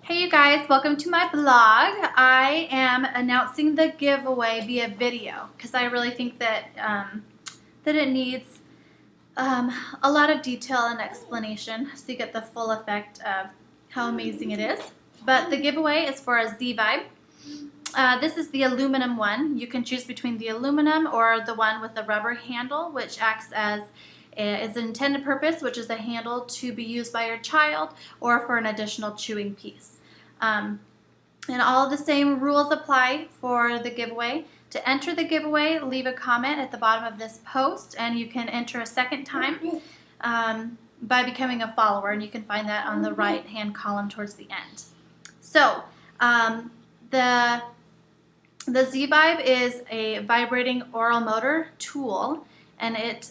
Hey you guys, welcome to my blog. I am announcing the giveaway via video because I really think that it needs a lot of detail and explanation so you get the full effect of how amazing it is. But the giveaway is for a Z-Vibe. This is the aluminum one. You can choose between the aluminum or the one with the rubber handle, which acts as its intended purpose, which is a handle to be used by your child or for an additional chewing piece. And all of the same rules apply for the giveaway. To enter the giveaway, leave a comment at the bottom of this post, and you can enter a second time by becoming a follower, and you can find that on the right-hand column towards the end. So, the Z-Vibe is a vibrating oral motor tool, and it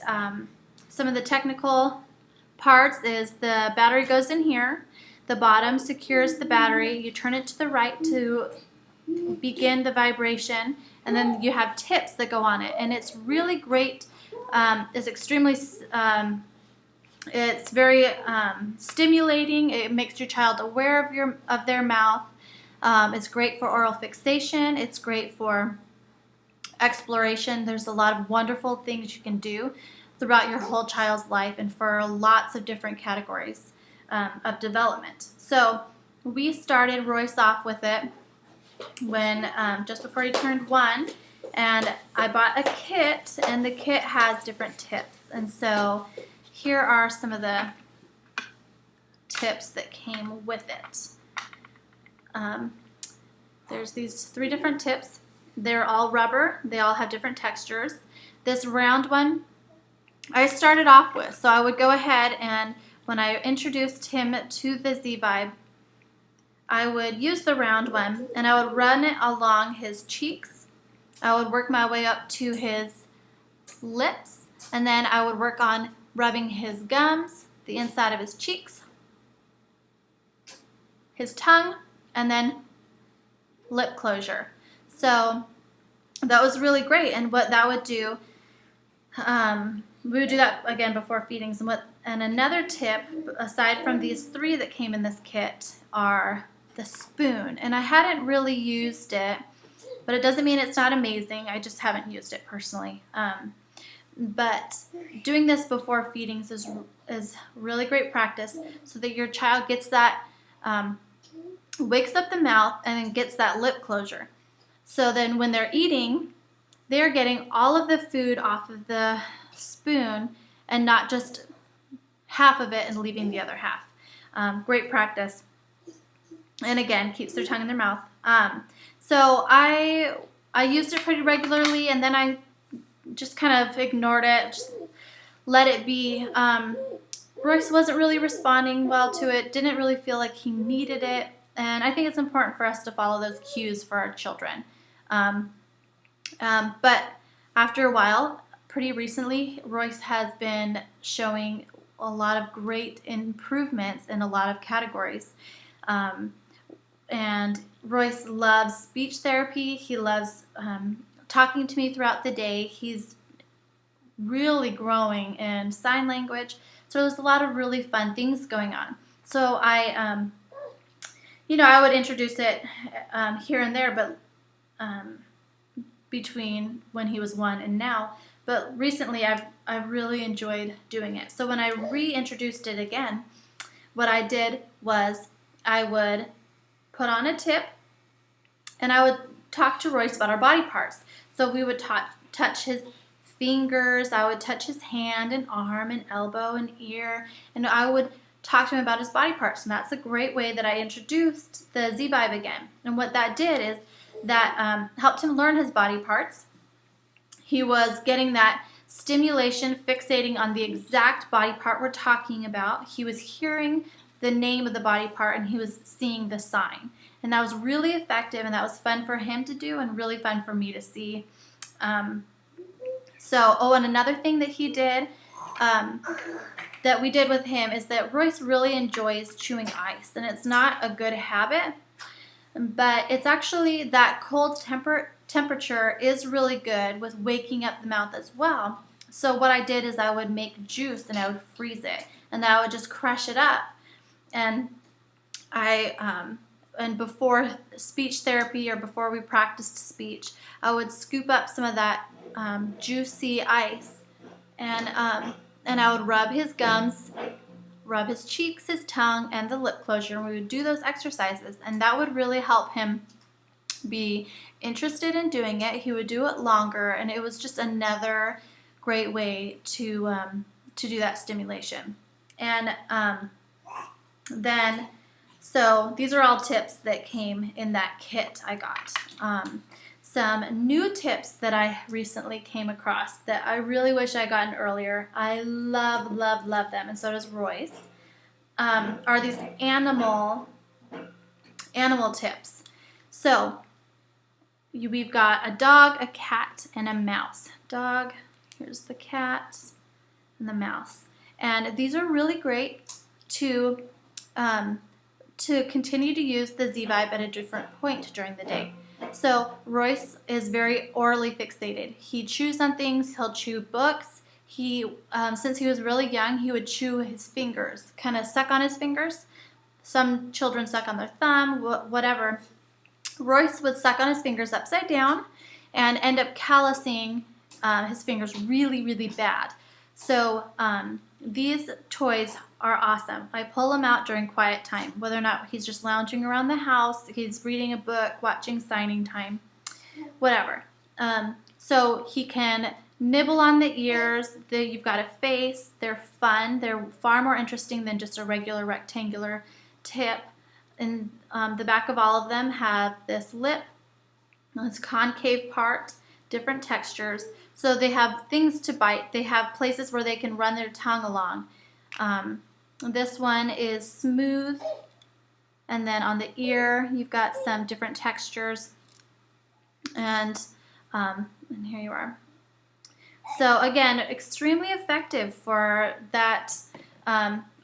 some of the technical parts is the battery goes in here. The bottom secures the battery. You turn it to the right to begin the vibration, and then you have tips that go on it. And it's really great. It's extremely, it's very stimulating. It makes your child aware of their mouth. It's great for oral fixation. It's great for exploration. There's a lot of wonderful things you can do throughout your whole child's life and for lots of different categories of development. So we started Royce off with it when just before he turned 1, and I bought a kit, and the kit has different tips. And so here are some of the tips that came with it. There's these 3 different tips. They're all rubber. They all have different textures. This round one I started off with, so I would go ahead and when I introduced him to the Z-Vibe, I would use the round one and I would run it along his cheeks. I would work my way up to his lips, and then I would work on rubbing his gums, the inside of his cheeks, his tongue, and then lip closure. So that was really great, and what that would do, we would do that again before feedings. And another tip, aside from these 3 that came in this kit, are the spoon. And I hadn't really used it, but it doesn't mean it's not amazing. I just haven't used it personally. But doing this before feedings is really great practice so that your child gets that, wakes up the mouth and then gets that lip closure. So then when they're eating, they're getting all of the food off of the spoon and not just half of it and leaving the other half. Great practice. And again, keeps their tongue in their mouth. So I used it pretty regularly, and then I just kind of ignored it, just let it be. Royce wasn't really responding well to it, didn't really feel like he needed it, and I think it's important for us to follow those cues for our children. But after a while, pretty recently, Royce has been showing a lot of great improvements in a lot of categories. And Royce loves speech therapy. He loves talking to me throughout the day. He's really growing in sign language. So there's a lot of really fun things going on. So I would introduce it here and there, but between when he was 1 and now. But recently, I've really enjoyed doing it. So when I reintroduced it again, what I did was I would put on a tip, and I would talk to Royce about our body parts. So we would touch his fingers, I would touch his hand and arm and elbow and ear, and I would talk to him about his body parts. And that's a great way that I introduced the Z-Vibe again. And what that did is that helped him learn his body parts. He was getting that stimulation, fixating on the exact body part we're talking about. He was hearing the name of the body part, and he was seeing the sign. And that was really effective, and that was fun for him to do and really fun for me to see. And another thing that he did, that we did with him, is that Royce really enjoys chewing ice. And it's not a good habit, but it's actually that cold temperature is really good with waking up the mouth as well. So what I did is I would make juice and I would freeze it, and then I would just crush it up. And I before speech therapy or before we practiced speech, I would scoop up some of that juicy ice, and I would rub his gums, rub his cheeks, his tongue, and the lip closure, and we would do those exercises, and that would really help him be interested in doing it. He would do it longer, and it was just another great way to do that stimulation. And then, so these are all tips that came in that kit I got. Some new tips that I recently came across that I really wish I gotten earlier. I love, love, love them, and so does Royce. Are these animal tips. So we've got a dog, a cat, and a mouse. Dog, here's the cat, and the mouse. And these are really great to continue to use the Z-Vibe at a different point during the day. So Royce is very orally fixated. He chews on things. He'll chew books. He, since he was really young, he would chew his fingers, kind of suck on his fingers. Some children suck on their thumb, whatever. Royce would suck on his fingers upside down and end up callousing his fingers really, really bad. So these toys are awesome. I pull them out during quiet time, whether or not he's just lounging around the house, he's reading a book, watching signing time, whatever. So he can nibble on the ears. You've got a face. They're fun. They're far more interesting than just a regular rectangular tip. And the back of all of them have this lip, this concave part, different textures. So they have things to bite. They have places where they can run their tongue along. This one is smooth. And then on the ear, you've got some different textures. And here you are. So again, extremely effective for that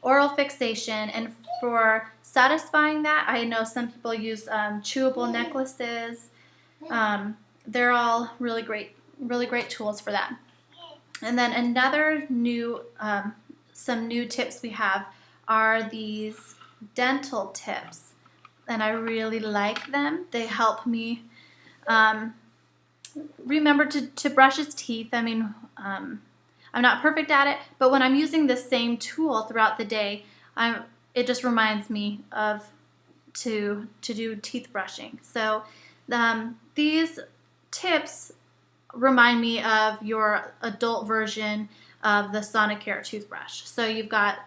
oral fixation and for satisfying that. I know some people use chewable necklaces. They're all really great tools for that. And then another new, some new tips we have are these dental tips, and I really like them. They help me remember to brush his teeth. I mean, I'm not perfect at it, but when I'm using the same tool throughout the day, it just reminds me of to do teeth brushing. So these tips remind me of your adult version of the Sonicare toothbrush. So you've got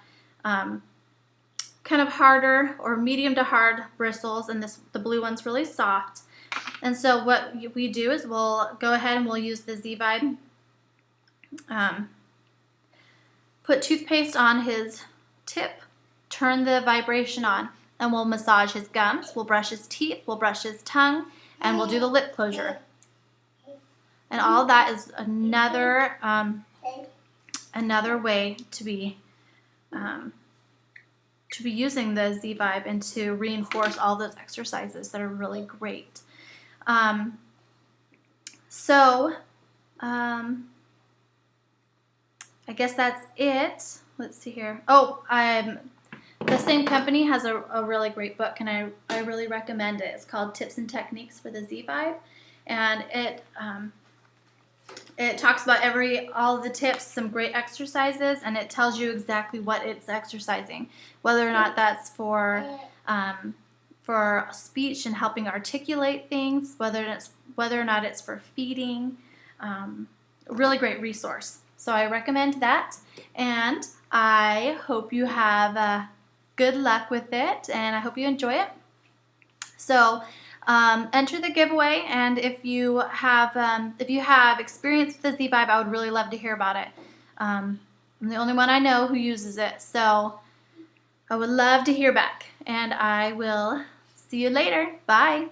kind of harder or medium to hard bristles, and the blue one's really soft. And so what we do is we'll go ahead and we'll use the Z-Vibe, put toothpaste on his tip, turn the vibration on, and we'll massage his gums, we'll brush his teeth, we'll brush his tongue, and we'll do the lip closure. And all that is another way to be using the Z-Vibe and to reinforce all those exercises that are really great. I guess that's it. Let's see here. Oh, the same company has a really great book, and I really recommend it. It's called Tips and Techniques for the Z-Vibe, and it talks about all the tips, some great exercises, and it tells you exactly what it's exercising, whether or not that's for speech and helping articulate things, whether or not it's for feeding. A really great resource. So I recommend that, and I hope you have good luck with it, and I hope you enjoy it. So enter the giveaway, and if you have experience with the Z-Vibe, I would really love to hear about it. I'm the only one I know who uses it, so I would love to hear back, and I will see you later. Bye.